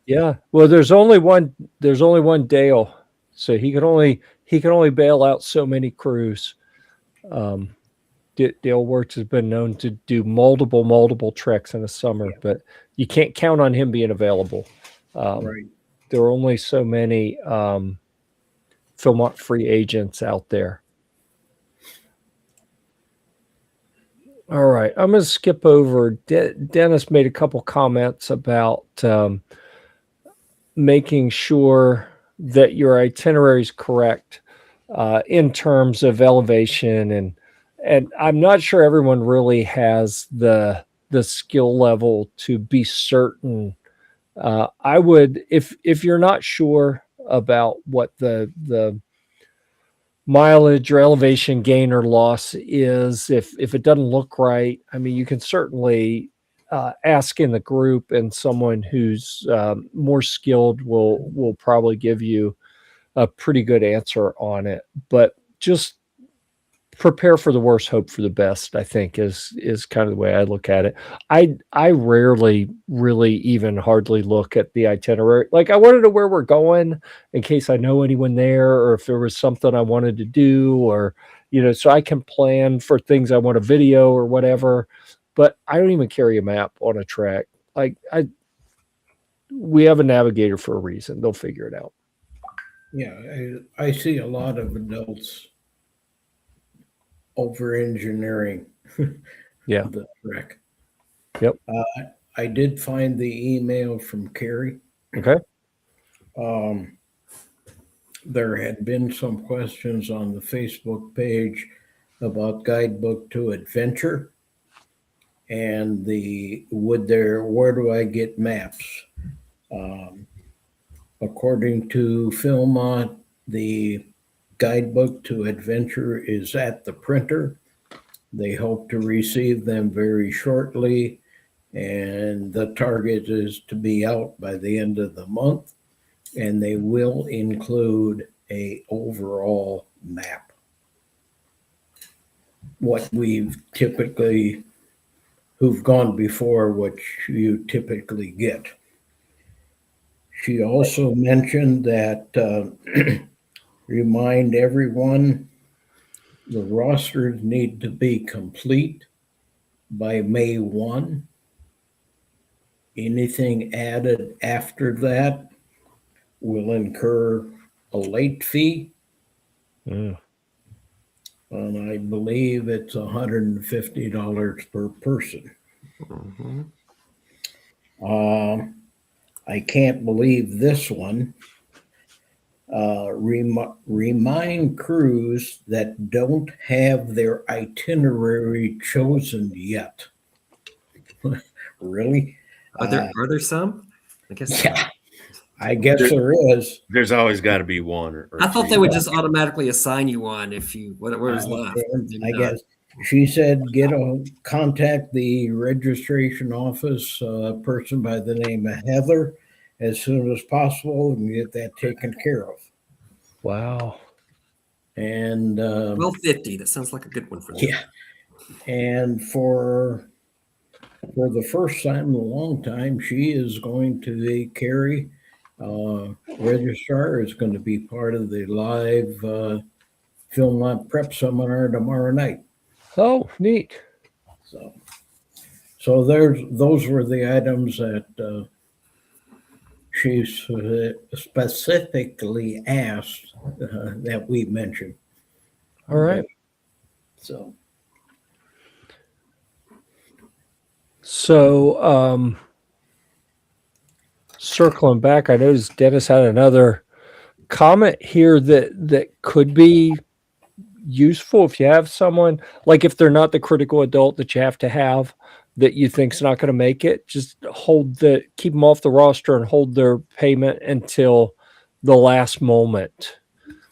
Yeah. Well, there's only one Dale, so he can only bail out so many crews. Dale Wirtz has been known to do multiple treks in the summer, but you can't count on him being available. Right. There are only so many Philmont Free Agents out there. All right, I'm going to skip over. Dennis made a couple comments about making sure that your itinerary is correct in terms of elevation, and I'm not sure everyone really has the skill level to be certain. I would, if you're not sure about what the mileage or elevation gain or loss is, if it doesn't look right, I mean, you can certainly ask in the group, and someone who's more skilled will probably give you a pretty good answer on it. But just prepare for the worst, hope for the best, I think is kind of the way I look at it. I rarely really even hardly look at the itinerary. Like, I want to know where we're going in case I know anyone there, or if there was something I wanted to do, or, so I can plan for things I want to video or whatever. But I don't even carry a map on a trek. Like, we have a navigator for a reason. They'll figure it out. Yeah, I see a lot of adults over engineering the trek. Yep. I did find the email from Carrie. Okay. There had been some questions on the Facebook page about Guidebook to Adventure and where do I get maps? According to Philmont, the Guidebook to Adventure is at the printer. They hope to receive them very shortly, and the target is to be out by the end of the month, and they will include a overall map. What we've typically, who've gone before, what you typically get. She also mentioned that remind everyone the rosters need to be complete by May 1. Anything added after that will incur a late fee. And I believe it's $150 per person. I can't believe this one. Remind crews that don't have their itinerary chosen yet. Really? Are there some? I guess. Yeah, I guess there is. There's always got to be one. Or I thought three. they would just automatically assign you one if you whatever's left. I guess she said contact the registration office person by the name of Heather as soon as possible and get that taken care of. Wow. And 1250. That sounds like a good one for them. yeah. And for the first time in a long time, she is going to be Carrie. Registrar is going to be part of the live Philmont Prep Seminar tomorrow night. Oh, neat. So those were the items that she specifically asked that we mentioned. All right. So circling back, I noticed Dennis had another comment here that could be useful if you have someone, like if they're not the critical adult that you have to have, that you think's not going to make it, just keep them off the roster and hold their payment until the last moment,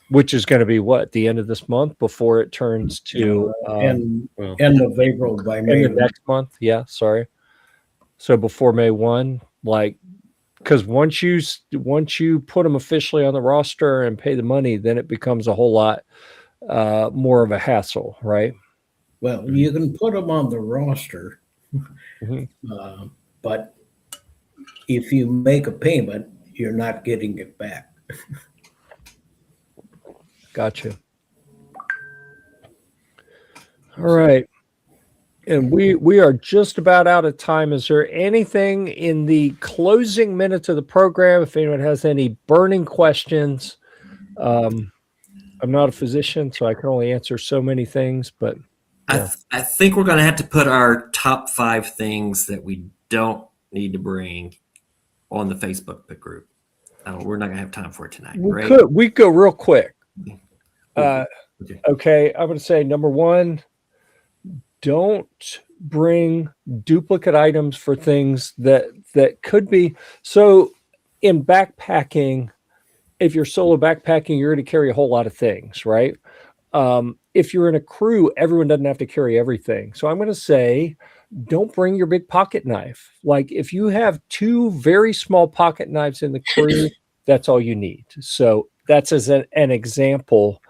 which is going to be the end of this month before it turns to end of April by May. Next month. Yeah, sorry. So before May 1, because once you put them officially on the roster and pay the money, then it becomes a whole lot more of a hassle, right? Well, you can put them on the roster, Mm-hmm. but if you make a payment, you're not getting it back. Gotcha. All right. And we are just about out of time. Is there anything in the closing minutes of the program, if anyone has any burning questions? I'm not a physician, so I can only answer so many things, but yeah. I think we're going to have to put our top 5 things that we don't need to bring on the Facebook group. We're not going to have time for it tonight, right? We go real quick. Okay. Okay, I'm going to say number 1, don't bring duplicate items for things that could be. So in backpacking, if you're solo backpacking, you're going to carry a whole lot of things, right? If you're in a crew, everyone doesn't have to carry everything. So I'm going to say, don't bring your big pocket knife. Like if you have 2 very small pocket knives in the crew, that's all you need. So that's as an example.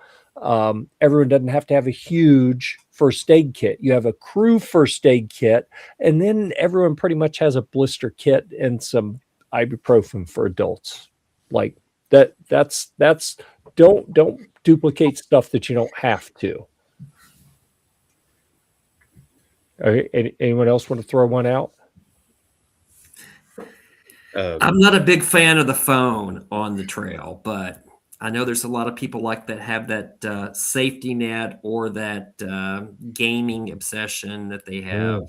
Everyone doesn't have to have a huge first aid kit. You have a crew first aid kit, and then everyone pretty much has a blister kit and some ibuprofen for adults. Like that's don't duplicate stuff that you don't have to. Okay, anyone else want to throw one out? I'm not a big fan of the phone on the trail, but I know there's a lot of people that have that safety net or that gaming obsession that they have.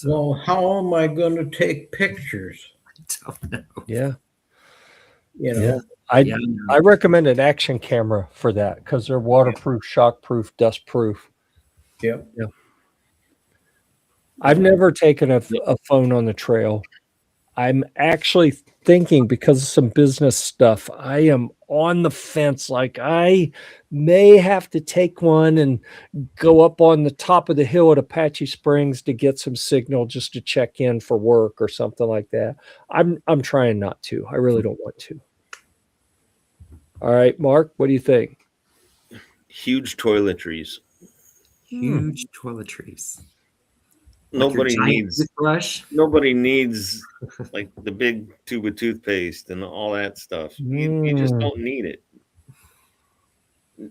Well, how am I going to take pictures? I don't know. Yeah. Yeah. I recommend an action camera for that because they're waterproof, shockproof, dustproof. Yep. Yeah. I've never taken a phone on the trail. I'm actually thinking, because of some business stuff, I am on the fence. Like I may have to take one and go up on the top of the hill at Apache Springs to get some signal just to check in for work or something like that. I'm trying not to. I really don't want to. All right, Mark, what do you think? Huge toiletries. Huge toiletries. Nobody needs toothbrush. Nobody needs like the big tube of toothpaste and all that stuff. You just don't need it.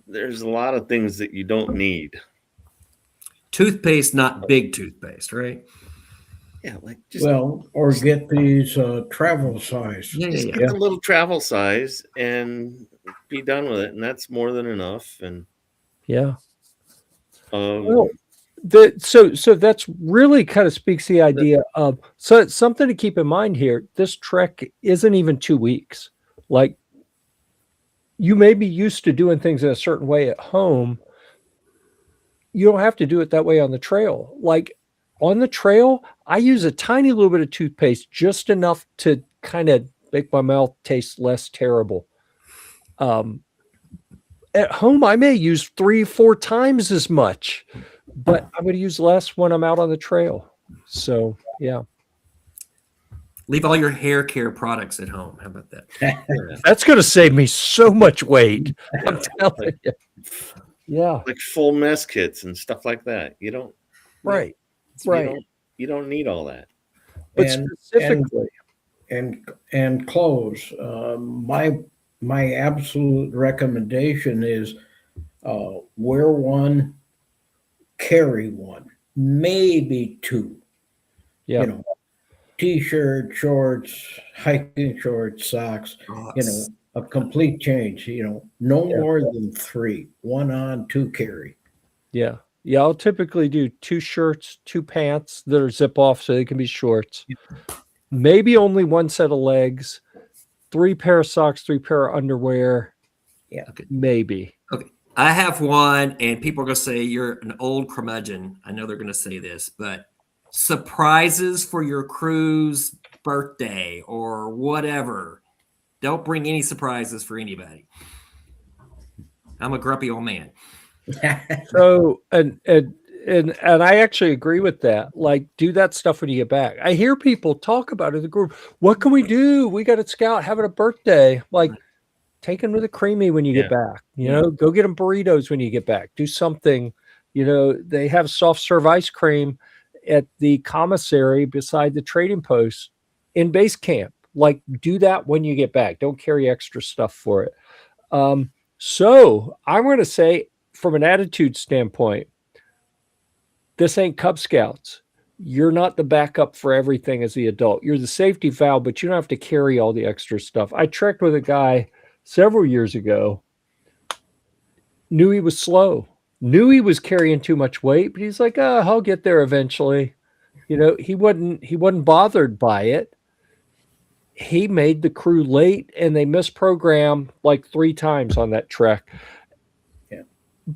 There's a lot of things that you don't need. Toothpaste, not big toothpaste, right? Yeah, like or get these travel size. Just get the little travel size and be done with it, and that's more than enough. And so that's really kind of speaks the idea of, so it's something to keep in mind here. This trek isn't even 2 weeks. Like you may be used to doing things in a certain way at home. You don't have to do it that way on the trail. Like on the trail, I use a tiny little bit of toothpaste, just enough to kind of make my mouth taste less terrible. At home, I may use 3-4 times as much, but I'm going to use less when I'm out on the trail. So, yeah. Leave all your hair care products at home. How about that? That's going to save me so much weight. I'm telling you. Yeah. Like full mess kits and stuff like that. You don't. Right. You don't need all that. But specifically. And clothes. My absolute recommendation is wear one, carry one, maybe 2. Yeah. T-shirt, shorts, hiking shorts, socks, a complete change, no more than 3, 1 on, 2 carry. Yeah. Yeah. I'll typically do 2 shirts, 2 pants that are zip off so they can be shorts. Maybe only 1 set of legs, 3 pair of socks, 3 pair of underwear. Yeah. Okay. Maybe. Okay. I have one, and people are going to say you're an old curmudgeon. I know they're going to say this, but surprises for your crew's birthday or whatever. Don't bring any surprises for anybody. I'm a grumpy old man. So, and I actually agree with that. Like, do that stuff when you get back. I hear people talk about it in the group. What can we do? We got a scout having a birthday. Like, take him to the creamy when you get back. You know, go get him burritos when you get back. Do something. You know, they have soft serve ice cream at the commissary beside the trading post in base camp. Like, do that when you get back. Don't carry extra stuff for it. So I'm going to say, from an attitude standpoint, this ain't Cub Scouts. You're not the backup for everything as the adult. You're the safety valve, but you don't have to carry all the extra stuff. I trekked with a guy several years ago, knew he was slow, knew he was carrying too much weight, but he's like, I'll get there eventually. You know, he wasn't bothered by it. He made the crew late and they missed program like 3 times on that trek.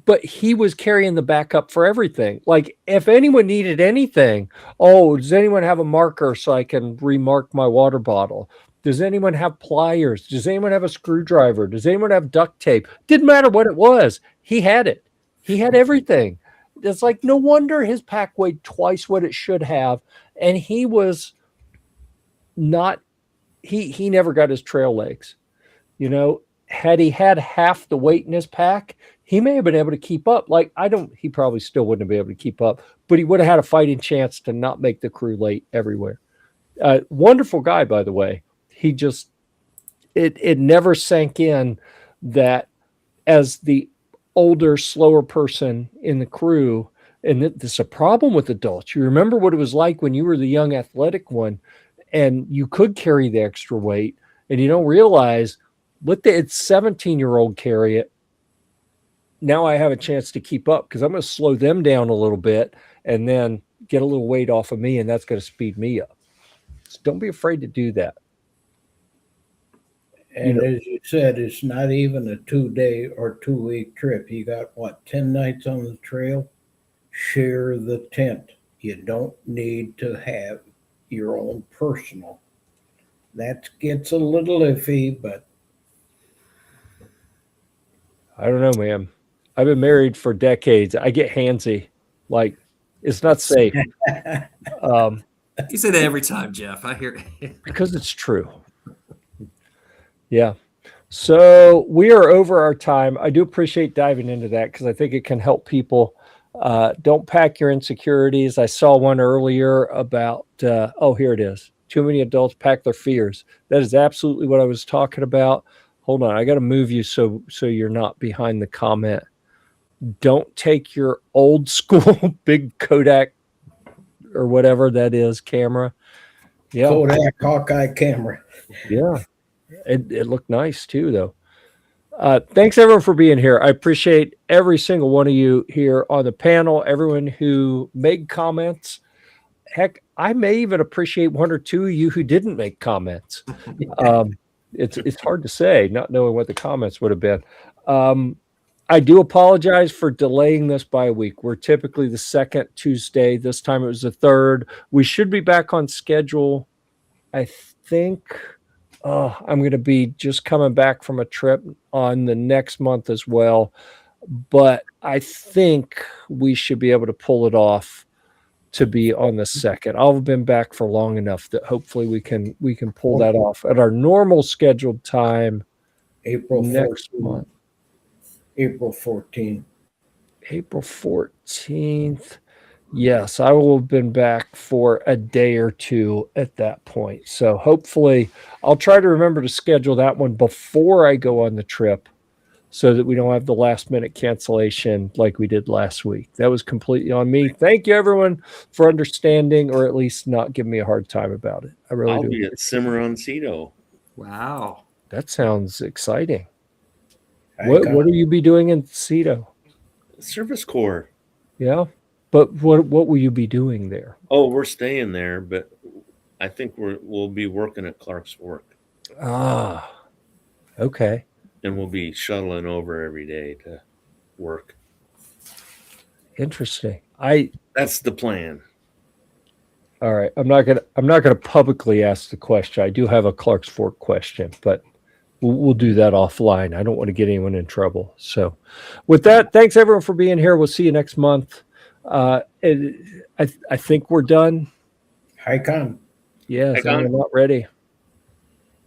But he was carrying the backup for everything. Like, if anyone needed anything, does anyone have a marker so I can remark my water bottle? Does anyone have pliers? Does anyone have a screwdriver? Does anyone have duct tape? Didn't matter what it was. He had it. He had everything. It's like, no wonder his pack weighed twice what it should have. And he was not, he never got his trail legs. You know, had he had half the weight in his pack, he may have been able to keep up. Like, he probably still wouldn't have been able to keep up, but he would have had a fighting chance to not make the crew late everywhere. Wonderful guy, by the way. He just, it never sank in that as the older, slower person in the crew, and this is a problem with adults. You remember what it was like when you were the young athletic one and you could carry the extra weight, and you don't realize, let the 17-year-old carry it. Now I have a chance to keep up because I'm going to slow them down a little bit and then get a little weight off of me, and that's going to speed me up. So don't be afraid to do that. And as you said, it's not even a 2-day or 2-week trip. You got, 10 nights on the trail? Share the tent. You don't need to have your own personal. That gets a little iffy, but I don't know, man. I've been married for decades. I get handsy. Like, it's not safe. You say that every time, Jeff. I hear it. Because it's true. Yeah. So we are over our time. I do appreciate diving into that because I think it can help people. Don't pack your insecurities. I saw one earlier about, here it is. Too many adults pack their fears. That is absolutely what I was talking about. Hold on. I got to move you so you're not behind the comment. Don't take your old school big Kodak or whatever that is camera. Yeah. Kodak Hawkeye camera. Yeah. It looked nice too, though. Thanks everyone for being here. I appreciate every single one of you here on the panel, everyone who made comments. Heck, I may even appreciate 1 or 2 of you who didn't make comments. It's hard to say, not knowing what the comments would have been. I do apologize for delaying this by a week. We're typically the 2nd Tuesday. This time it was the 3rd. We should be back on schedule. I think I'm going to be just coming back from a trip on the next month as well. But I think we should be able to pull it off to be on the 2nd. I'll have been back for long enough that hopefully we can pull that off at our normal scheduled time. April next 14th. month. April 14th. April 14th. Yes, I will have been back for a day or 2 at that point. So hopefully I'll try to remember to schedule that one before I go on the trip so that we don't have the last minute cancellation like we did last week. That was completely on me. Thank you everyone for understanding, or at least not giving me a hard time about it. I really I'll do. be at Cimarroncito. Wow. That sounds exciting. I What got- will you be doing in Cito? Service Corps. Yeah. But what will you be doing there? Oh, we're staying there, but I think we'll be working at Clark's Fork. Ah, okay. And we'll be shuttling over every day to work. Interesting. That's the plan. All right. I'm not gonna publicly ask the question. I do have a Clark's Fork question, but we'll do that offline. I don't want to get anyone in trouble. So with that, thanks everyone for being here. We'll see you next month. I think we're done. Hi, Con. Yes, Hey, Con. I'm not ready.